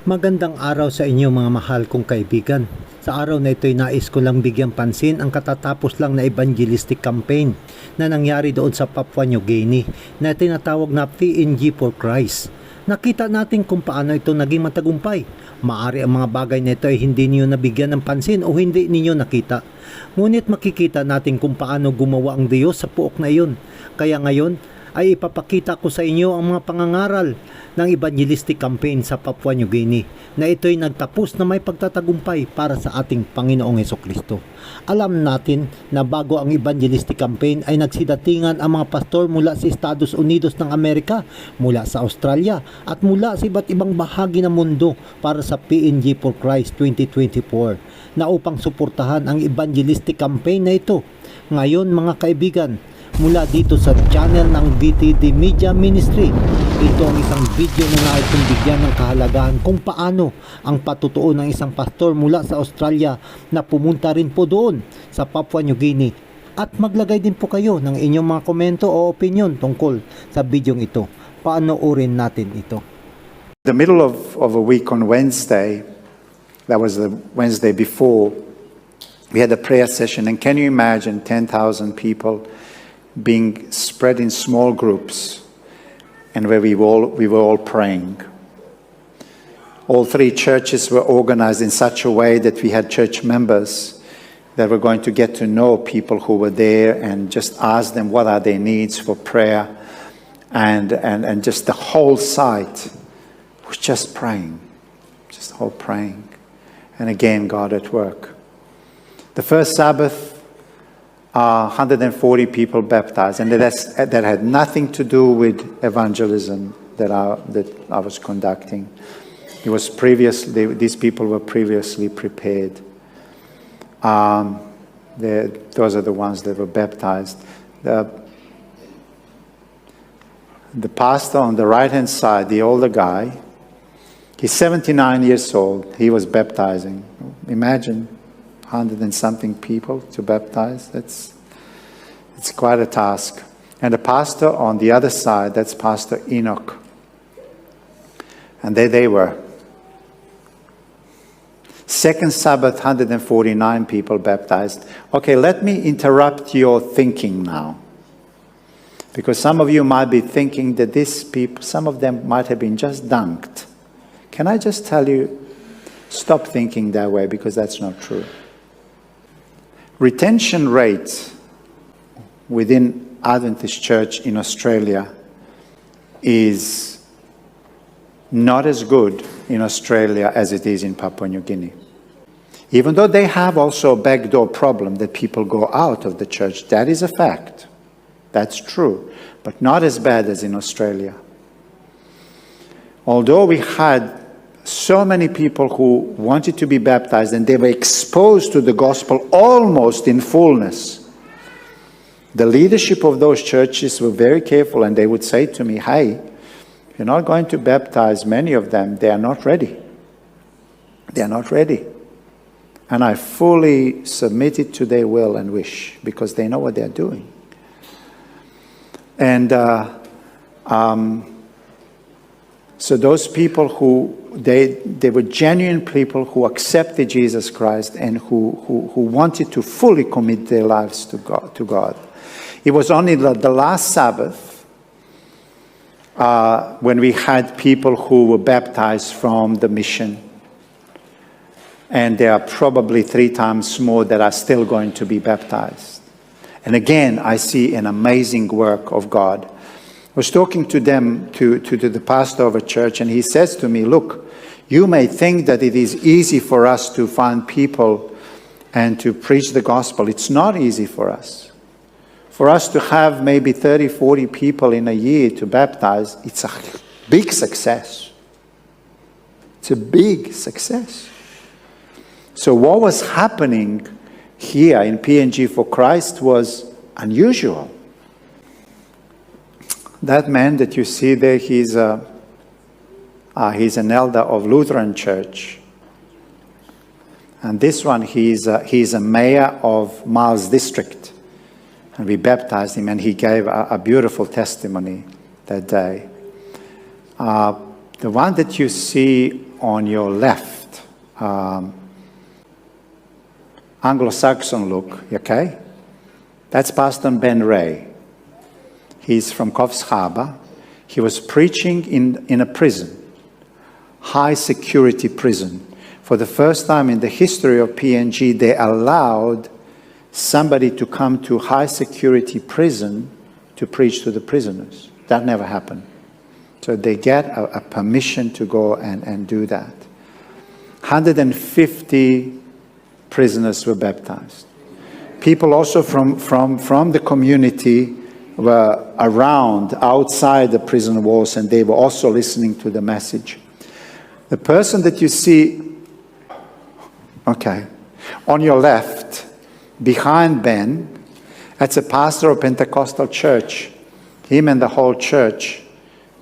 Magandang araw sa inyo mga mahal kong kaibigan. Sa araw na ito'y nais ko lang bigyang pansin ang katatapos lang na evangelistic campaign na nangyari doon sa Papua New Guinea na tinatawag na PNG for Christ. Nakita natin kung paano ito naging matagumpay. Maari ang mga bagay na ito ay hindi niyo nabigyan ng pansin o hindi niyo nakita. Ngunit makikita natin kung paano gumawa ang Diyos sa puok na iyon. Kaya ngayon ay ipapakita ko sa inyo ang mga pangangaral ng evangelistic campaign sa Papua New Guinea na ito'y nagtapos na may pagtatagumpay para sa ating Panginoong Hesukristo. Alam natin na bago ang evangelistic campaign ay nagsidatingan ang mga pastor mula sa Estados Unidos ng Amerika, mula sa Australia at mula sa iba't ibang bahagi ng mundo para sa PNG for Christ 2024 na upang suportahan ang evangelistic campaign na ito. Ngayon mga kaibigan, mula dito sa channel ng VTD Media Ministry, ito ang isang video na nais kong bigyan ng kahalagahan kung paano ang patutuo ng isang pastor mula sa Australia na pumunta rin po doon sa Papua New Guinea. At maglagay din po kayo ng inyong mga komento o opinion tungkol sa video ito. Paanoorin natin ito. The middle of a week on Wednesday, that was the Wednesday before, we had a prayer session, and can you imagine 10,000 people being spread in small groups, and where we were all praying. All three churches were organized in such a way that we had church members that were going to get to know people who were there and just ask them what are their needs for prayer, and just the whole site was just praying, just all praying. And again, God at work. The first Sabbath, 140 people baptized, and that had nothing to do with evangelism that I was conducting. It was these people were previously prepared. Those are the ones that were baptized. The pastor on the right-hand side, the older guy, he's 79 years old. He was baptizing. Imagine 100 and something people to baptize. It's quite a task. And the pastor on the other side, that's Pastor Enoch. And there they were. Second Sabbath, 149 people baptized. Okay, let me interrupt your thinking now. Because some of you might be thinking that these people, some of them might have been just dunked. Can I just tell you, stop thinking that way, because that's not true. Retention rate within Adventist Church in Australia is not as good in Australia as it is in Papua New Guinea. Even though they have also a backdoor problem that people go out of the church, that is a fact. That's true, but not as bad as in Australia. Although we had so many people who wanted to be baptized and they were exposed to the gospel almost in fullness, the leadership of those churches were very careful, and they would say to me, hey, you're not going to baptize many of them. They are not ready. They are not ready. And I fully submitted to their will and wish, because they know what they're doing. And so those people who, they were genuine people who accepted Jesus Christ and who wanted to fully commit their lives to God. It was only the last Sabbath when we had people who were baptized from the mission. And there are probably 3 times more that are still going to be baptized. And again, I see an amazing work of God. I was talking to them, to the pastor of a church, and he says to me, look, you may think that it is easy for us to find people and to preach the gospel. It's not easy for us. For us to have maybe 30, 40 people in a year to baptize, it's a big success. It's a big success. So what was happening here in PNG for Christ was unusual. That man that you see there, he's an elder of Lutheran Church. And this one, he's a mayor of Miles District. And we baptized him, and he gave a beautiful testimony that day. The one that you see on your left, Anglo-Saxon look, okay? That's Pastor Ben Ray. He's from Coffs Harbour. He was preaching in a prison, high security prison. For the first time in the history of PNG, they allowed somebody to come to high security prison to preach to the prisoners. That never happened. So they get a permission to go and do that. 150 prisoners were baptized. People also from the community were around, outside the prison walls, and they were also listening to the message. The person that you see, okay, on your left, behind Ben, that's a pastor of Pentecostal church. Him and the whole church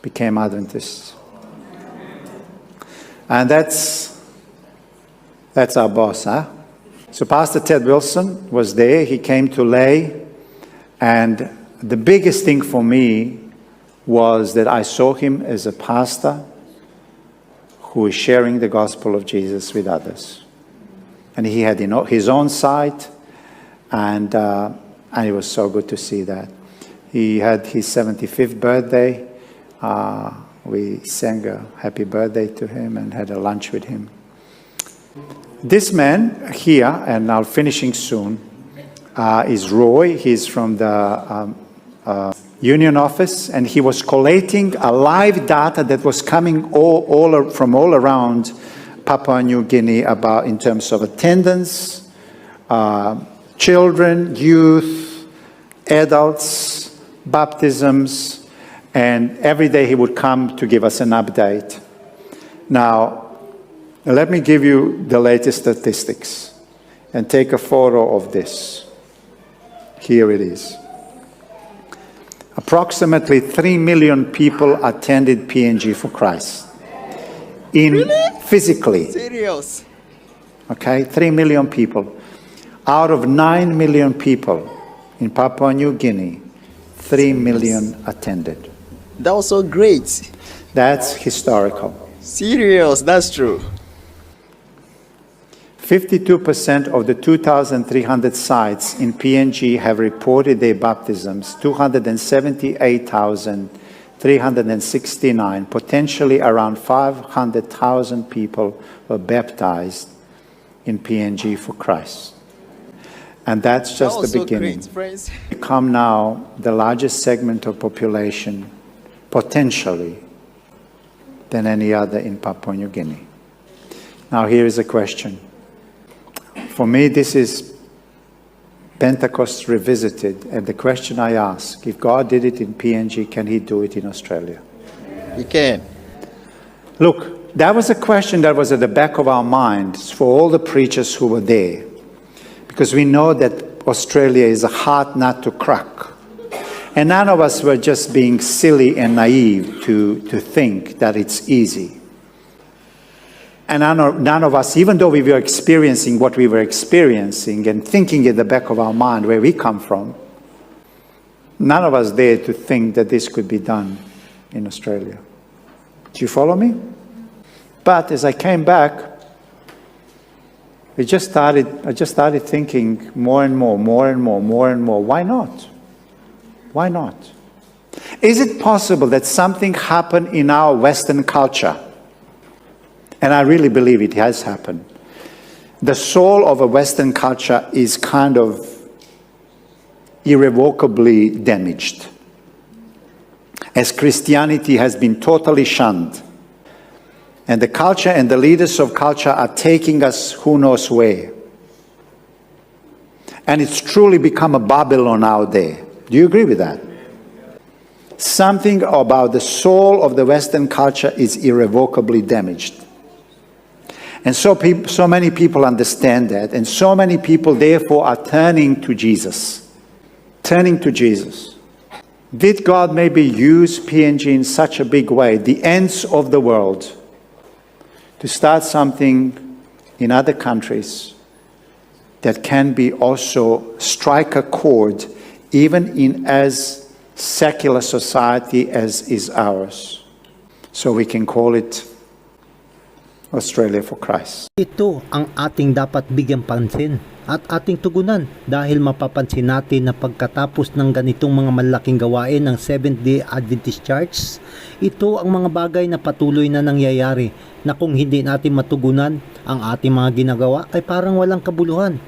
became Adventists. And that's our boss, huh? So Pastor Ted Wilson was there. He came to lay. And the biggest thing for me was that I saw him as a pastor who is sharing the gospel of Jesus with others. And he had his own site, and it was so good to see that. He had his 75th birthday. We sang a happy birthday to him and had a lunch with him. This man here, and I'm finishing soon, is Roy. He's from the Union Office, and he was collating a live data that was coming from all around Papua New Guinea about in terms of attendance, children, youth, adults, baptisms, and every day he would come to give us an update. Now, let me give you the latest statistics and take a photo of this. Here it is. Approximately 3 million people attended PNG for Christ. Physically. Serious? Okay, 3 million people. Out of 9 million people in Papua New Guinea, 3 million attended. That was so great. That's historical. Serious, that's true. 52% of the 2,300 sites in PNG have reported their baptisms, 278,369, potentially around 500,000 people were baptized in PNG for Christ. And that's just the beginning. So great, Become now the largest segment of population, potentially, than any other in Papua New Guinea. Now here is a question. For me, this is Pentecost revisited, and the question I ask, if God did it in PNG, can he do it in Australia? He can. Look, that was a question that was at the back of our minds for all the preachers who were there, because we know that Australia is a hard nut to crack. And none of us were just being silly and naive to think that it's easy. And none of us, even though we were experiencing what we were experiencing and thinking in the back of our mind where we come from, none of us dared to think that this could be done in Australia. Do you follow me? But as I came back, I just started thinking more and more. Why not? Why not? Is it possible that something happened in our Western culture? And I really believe it has happened. The soul of a Western culture is kind of irrevocably damaged, as Christianity has been totally shunned. And the culture and the leaders of culture are taking us who knows where. And it's truly become a Babylon out there. Do you agree with that? Something about the soul of the Western culture is irrevocably damaged. And so many people understand that, and so many people therefore are turning to Jesus. Turning to Jesus. Did God maybe use PNG in such a big way, the ends of the world, to start something in other countries that can be also strike a chord even in as secular society as is ours? So we can call it Australia for Christ. Ito ang ating dapat bigyang pansin at ating tugunan dahil mapapansin natin na pagkatapos ng ganitong mga malaking gawain ng Seventh Day Adventist Church, ito ang mga bagay na patuloy na nangyayari na kung hindi natin matugunan ang ating mga ginagawa ay parang walang kabuluhan.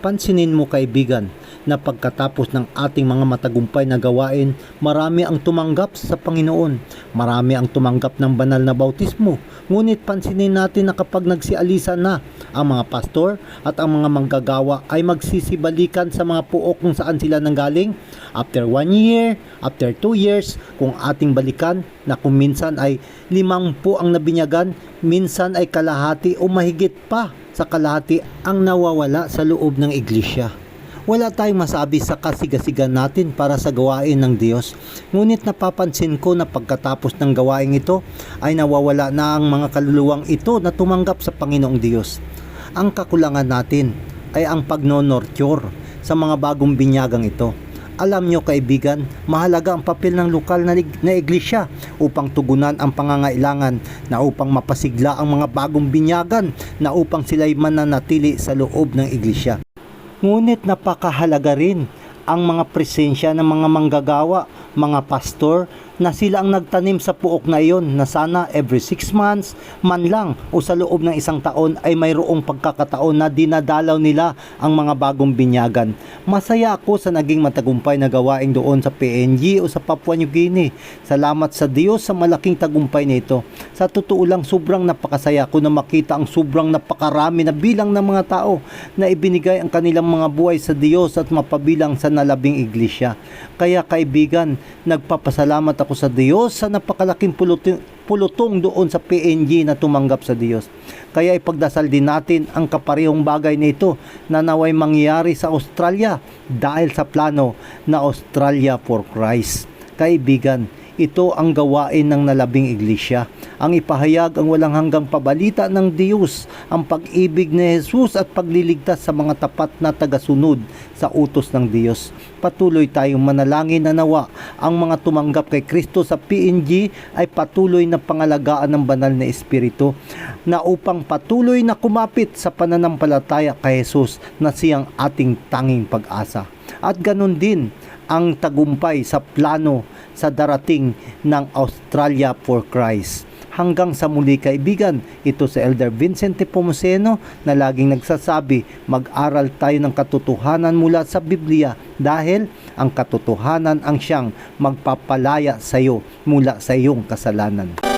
Pansinin mo kaibigan na pagkatapos ng ating mga matagumpay na gawain, marami ang tumanggap sa Panginoon. Marami ang tumanggap ng banal na bautismo. Ngunit pansinin natin na kapag nagsialisa na ang mga pastor at ang mga manggagawa ay magsisibalikan sa mga puok kung saan sila nanggaling. After 1 year, after 2 years, kung ating balikan na kung minsan ay 50 ang nabinyagan, minsan ay kalahati o mahigit pa sa kalahati ang nawawala sa loob ng iglesia. Wala tayong masabi sa kasigasigan natin para sa gawain ng Diyos. Ngunit napapansin ko na pagkatapos ng gawain ito ay nawawala na ang mga kaluluwang ito na tumanggap sa Panginoong Diyos. Ang kakulangan natin ay ang pagnonorture sa mga bagong binyagang ito. Alam nyo kaibigan, mahalaga ang papel ng lokal na iglesia upang tugunan ang pangangailangan, na upang mapasigla ang mga bagong binyagan, na upang sila'y mananatili sa loob ng iglesia. Ngunit napakahalaga rin ang mga presensya ng mga manggagawa, mga pastor, na sila ang nagtanim sa puok na iyon, na sana every 6 months man lang o sa loob ng isang taon ay mayroong pagkakataon na dinadalaw nila ang mga bagong binyagan. Masaya ako sa naging matagumpay na gawain doon sa PNG o sa Papua New Guinea. Salamat sa Diyos sa malaking tagumpay nito. Sa totoo lang, sobrang napakasaya ko na makita ang sobrang napakarami na bilang ng mga tao na ibinigay ang kanilang mga buhay sa Diyos at mapabilang sa nalabing iglesia. Kaya kaibigan, nagpapasalamat ako sa Diyos sa napakalaking pulutong doon sa PNG na tumanggap sa Diyos. Kaya ipagdasal din natin ang kaparehong bagay nito na naway mangyari sa Australia dahil sa plano na Australia for Christ. Kaibigan, ito ang gawain ng nalabing iglesia, ang ipahayag ang walang hanggang pabalita ng Diyos, ang pag-ibig ni Jesus at pagliligtas sa mga tapat na tagasunod sa utos ng Diyos. Patuloy tayong manalangin na nawa ang mga tumanggap kay Kristo sa PNG ay patuloy na pangalagaan ng banal na Espiritu, na upang patuloy na kumapit sa pananampalataya kay Jesus na siyang ating tanging pag-asa. At ganun din ang tagumpay sa plano sa darating ng Australia for Christ. Hanggang sa muli kaibigan, ito si Elder Vincent Pomoceno na laging nagsasabi, mag-aral tayo ng katotohanan mula sa Biblia dahil ang katotohanan ang siyang magpapalaya sa iyo mula sa iyong kasalanan.